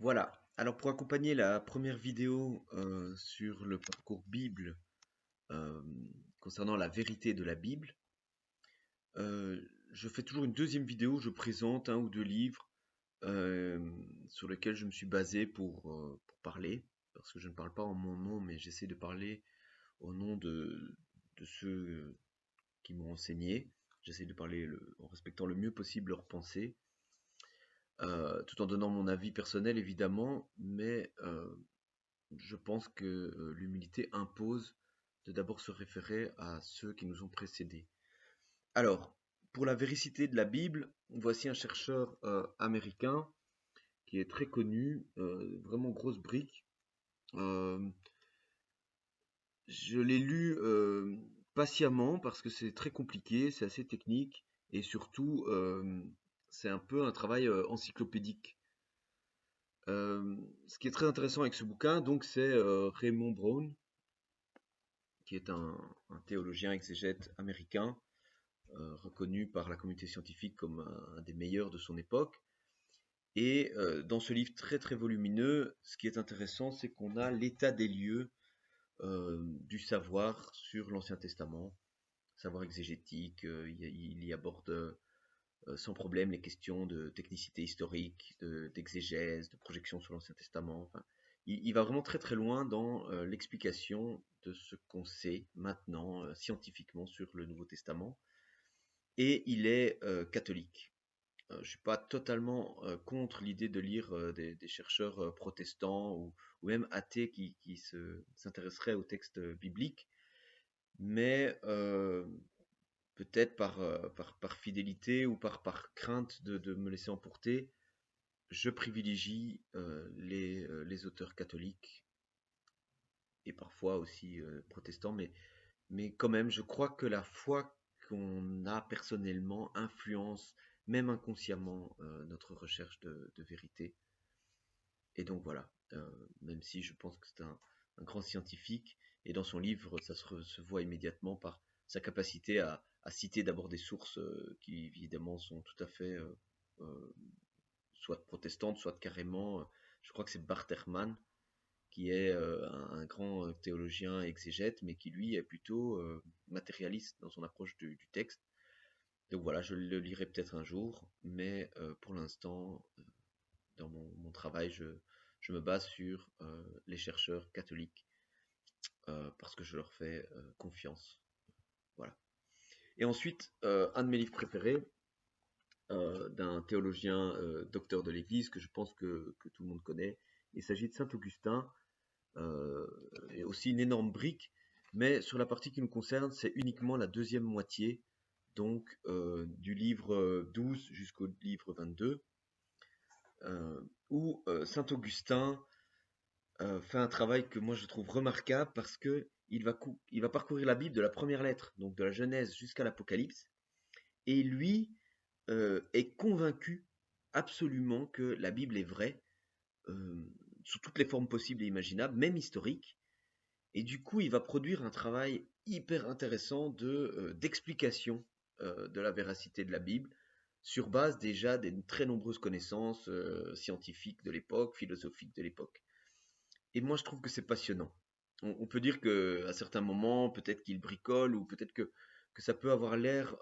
Voilà. Alors pour accompagner la première vidéo sur le parcours Bible euh, concernant la vérité de la Bible, euh, je fais toujours une deuxième vidéo où je présente un ou deux livres euh, sur lesquels je me suis basé pour parler, parce que je ne parle pas en mon nom, mais j'essaie de parler au nom de ceux qui m'ont enseigné. J'essaie de parler en respectant le mieux possible leurs pensées, tout en donnant mon avis personnel évidemment, mais je pense que l'humilité impose de d'abord se référer à ceux qui nous ont précédés. Alors, pour la véracité de la Bible, voici un chercheur américain qui est très connu, vraiment grosse brique. Euh, je l'ai lu patiemment parce que c'est très compliqué, c'est assez technique et surtout c'est un peu un travail encyclopédique. Ce qui est très intéressant avec ce bouquin, donc, c'est Raymond Brown, qui est un théologien exégète américain, reconnu par la communauté scientifique comme un des meilleurs de son époque. Et dans ce livre très très volumineux, ce qui est intéressant, c'est qu'on a l'état des lieux du savoir sur l'Ancien Testament, savoir exégétique. Il y aborde sans problème les questions de technicité historique, d'exégèse, de projection sur l'Ancien Testament. Enfin, il va vraiment très très loin dans l'explication de ce qu'on sait maintenant scientifiquement sur le Nouveau Testament. Et il est catholique. Je ne suis pas totalement contre l'idée de lire des chercheurs protestants ou même athées qui s'intéresseraient aux textes bibliques, mais peut-être par fidélité ou par crainte de me laisser emporter, je privilégie les auteurs catholiques et parfois aussi protestants, mais quand même, je crois que la foi qu'on a personnellement influence, même inconsciemment, notre recherche de vérité. Et donc voilà, même si je pense que c'est un grand scientifique, et dans son livre, ça se voit immédiatement par sa capacité à citer d'abord des sources qui évidemment sont tout à fait euh, soit protestantes, soit carrément, je crois que c'est Bart Ehrman, qui est un grand théologien exégète, mais qui lui est plutôt matérialiste dans son approche du texte. Donc voilà, je le lirai peut-être un jour, mais pour l'instant, dans mon travail, je me base sur les chercheurs catholiques parce que je leur fais confiance. Voilà. Et ensuite, un de mes livres préférés, d'un théologien docteur de l'Église que je pense que tout le monde connaît. Il s'agit de Saint Augustin, et aussi une énorme brique, mais sur la partie qui nous concerne, c'est uniquement la deuxième moitié, donc du livre 12 jusqu'au livre 22, où Saint Augustin fait un travail que moi je trouve remarquable parce que il va parcourir la Bible de la première lettre, donc de la Genèse jusqu'à l'Apocalypse, et lui est convaincu absolument que la Bible est vraie, euh, sous toutes les formes possibles et imaginables, même historiques. Et du coup, il va produire un travail hyper intéressant d'explication de la véracité de la Bible, sur base déjà des très nombreuses connaissances scientifiques de l'époque, philosophiques de l'époque. Et moi, je trouve que c'est passionnant. On peut dire que à certains moments, peut-être qu'il bricole, ou peut-être que ça peut avoir l'air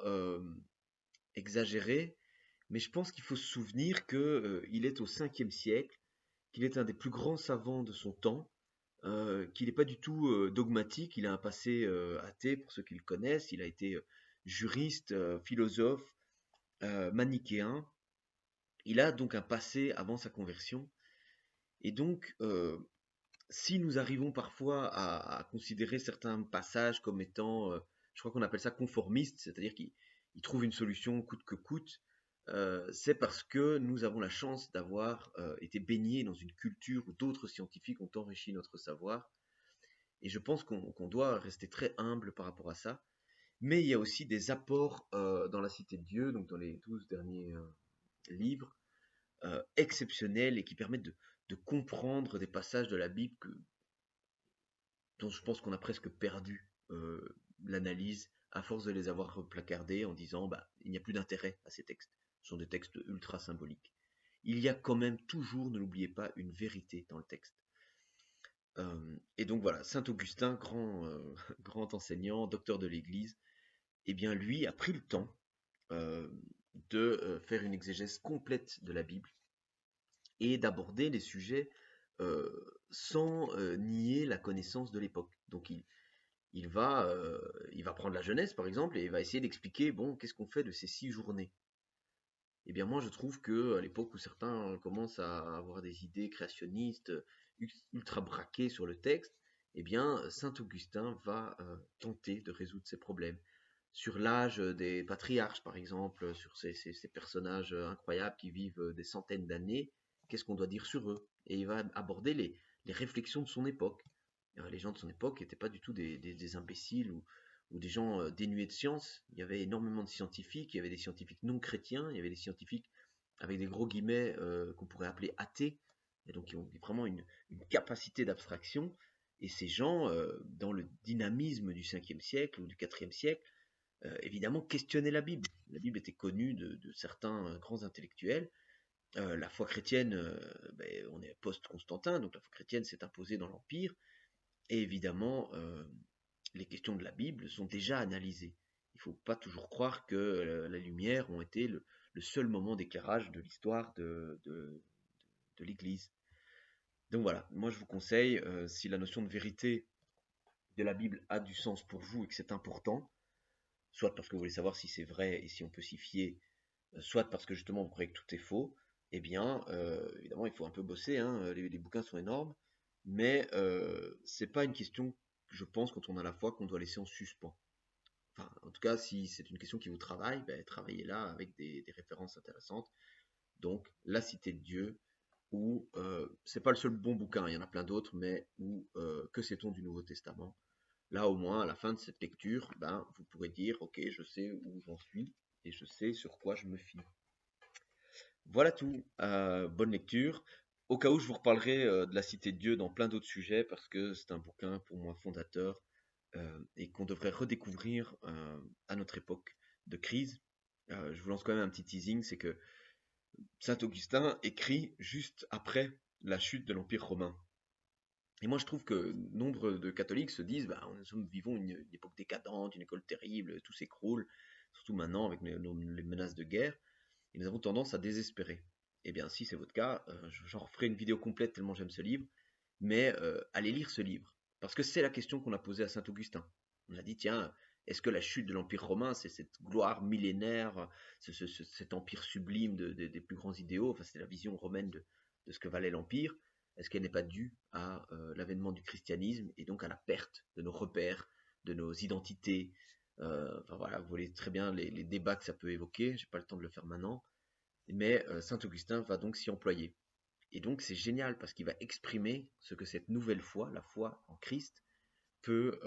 exagéré, mais je pense qu'il faut se souvenir qu'il est au 5e siècle, qu'il est un des plus grands savants de son temps, qu'il n'est pas du tout dogmatique. Il a un passé athée pour ceux qui le connaissent. Il a été juriste, philosophe, manichéen. Il a donc un passé avant sa conversion. Et donc, si nous arrivons parfois à considérer certains passages comme étant, je crois qu'on appelle ça conformiste, c'est-à-dire qu'il trouve une solution coûte que coûte, c'est parce que nous avons la chance d'avoir été baignés dans une culture où d'autres scientifiques ont enrichi notre savoir. Et je pense qu'on doit rester très humble par rapport à ça. Mais il y a aussi des apports dans la Cité de Dieu, donc dans les 12 derniers livres, exceptionnels et qui permettent de comprendre des passages de la Bible dont je pense qu'on a presque perdu l'analyse à force de les avoir placardés en disant bah, il n'y a plus d'intérêt à ces textes. Ce sont des textes ultra symboliques. il y a quand même toujours, ne l'oubliez pas, une vérité dans le texte. Et donc voilà, saint Augustin, grand enseignant, docteur de l'Église, eh bien lui a pris le temps euh, de faire une exégèse complète de la Bible et d'aborder les sujets euh, sans nier la connaissance de l'époque. Donc il va prendre la Genèse par exemple et il va essayer d'expliquer, bon, qu'est-ce qu'on fait de ces 6 journées? Eh bien moi je trouve que à l'époque où certains commencent à avoir des idées créationnistes ultra braquées sur le texte, eh bien saint Augustin va tenter de résoudre ces problèmes. Sur l'âge des patriarches par exemple, sur ces personnages incroyables qui vivent des centaines d'années, qu'est-ce qu'on doit dire sur eux? Et il va aborder les réflexions de son époque. Les gens de son époque n'étaient pas du tout des imbéciles ou des gens dénués de science. Il y avait énormément de scientifiques, il y avait des scientifiques non chrétiens, il y avait des scientifiques avec des gros guillemets qu'on pourrait appeler athées, et donc qui ont vraiment une capacité d'abstraction. Et ces gens, dans le dynamisme du 5e siècle ou du 4e siècle, évidemment questionnaient la Bible. La Bible était connue de certains grands intellectuels. La foi chrétienne, on est post-Constantin, donc la foi chrétienne s'est imposée dans l'Empire, et évidemment, les questions de la Bible sont déjà analysées. Il ne faut pas toujours croire que la lumière ont été le seul moment d'éclairage de l'histoire de l'Église. Donc voilà, moi je vous conseille, si la notion de vérité de la Bible a du sens pour vous et que c'est important, soit parce que vous voulez savoir si c'est vrai et si on peut s'y fier, soit parce que justement vous croyez que tout est faux, eh bien, évidemment, il faut un peu bosser, hein, les bouquins sont énormes, mais c'est pas une question, je pense, quand on a la foi, qu'on doit laisser en suspens. Enfin, en tout cas, si c'est une question qui vous travaille, ben, travaillez-la avec des références intéressantes. Donc, La Cité de Dieu, ou c'est pas le seul bon bouquin, il y en a plein d'autres, mais ou Que sait-on du Nouveau Testament? Là, au moins, à la fin de cette lecture, ben, vous pourrez dire, ok, je sais où j'en suis et je sais sur quoi je me fie. Voilà tout. Bonne lecture. Au cas où, je vous reparlerai de La Cité de Dieu dans plein d'autres sujets parce que c'est un bouquin pour moi fondateur et qu'on devrait redécouvrir à notre époque de crise. Je vous lance quand même un petit teasing, c'est que saint Augustin écrit juste après la chute de l'Empire romain. Et moi, je trouve que nombre de catholiques se disent, bah, nous vivons une époque décadente, une école terrible, tout s'écroule, surtout maintenant avec les menaces de guerre, et nous avons tendance à désespérer. Eh bien, si c'est votre cas, j'en referai une vidéo complète tellement j'aime ce livre, mais allez lire ce livre, parce que c'est la question qu'on a posée à saint Augustin. On a dit, tiens, est-ce que la chute de l'Empire romain, c'est cette gloire millénaire, cet empire sublime des plus grands idéaux, enfin c'est la vision romaine de ce que valait l'Empire, est-ce qu'elle n'est pas due à l'avènement du christianisme et donc à la perte de nos repères, de nos identités? Enfin voilà, vous voyez très bien les débats que ça peut évoquer, j'ai pas le temps de le faire maintenant, mais saint Augustin va donc s'y employer. Et donc c'est génial parce qu'il va exprimer ce que cette nouvelle foi, la foi en Christ, peut,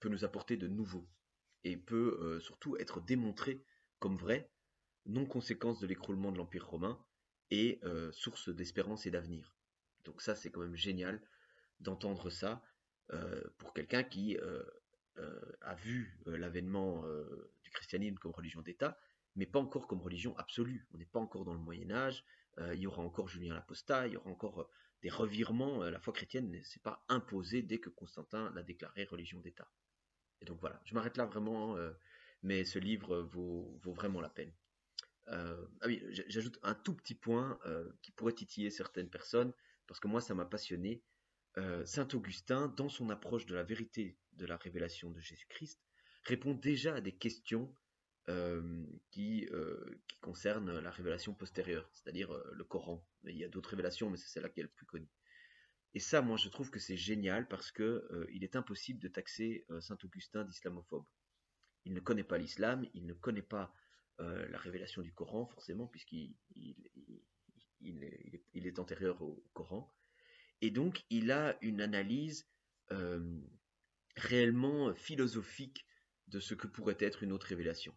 peut nous apporter de nouveau et peut surtout être démontré comme vrai, non conséquence de l'écroulement de l'Empire romain et source d'espérance et d'avenir. Donc ça c'est quand même génial d'entendre ça pour quelqu'un qui a vu l'avènement du christianisme comme religion d'État, mais pas encore comme religion absolue. On n'est pas encore dans le Moyen Âge, il y aura encore Julien l'Apostat, il y aura encore des revirements. La foi chrétienne ne s'est pas imposée dès que Constantin l'a déclarée religion d'État. Et donc voilà, je m'arrête là vraiment, mais ce livre vaut vraiment la peine. Ah oui, j'ajoute un tout petit point qui pourrait titiller certaines personnes, parce que moi ça m'a passionné. Saint Augustin, dans son approche de la vérité de la révélation de Jésus-Christ, répond déjà à des questions qui concernent la révélation postérieure, c'est-à-dire le Coran. Il y a d'autres révélations, mais c'est celle-là qui est le plus connue. Et ça, moi, je trouve que c'est génial parce que il est impossible de taxer Saint Augustin d'islamophobe. Il ne connaît pas l'islam, il ne connaît pas la révélation du Coran, forcément, puisqu'il est antérieur au Coran. Et donc, il a une analyse euh, réellement philosophique de ce que pourrait être une autre révélation.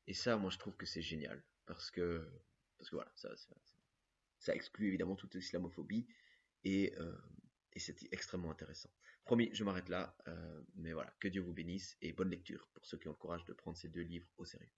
Et ça, moi, je trouve que c'est génial, parce que voilà, ça exclut évidemment toute islamophobie, et, euh, et c'est extrêmement intéressant. Promis, je m'arrête là, mais voilà, que Dieu vous bénisse, et bonne lecture pour ceux qui ont le courage de prendre ces 2 livres au sérieux.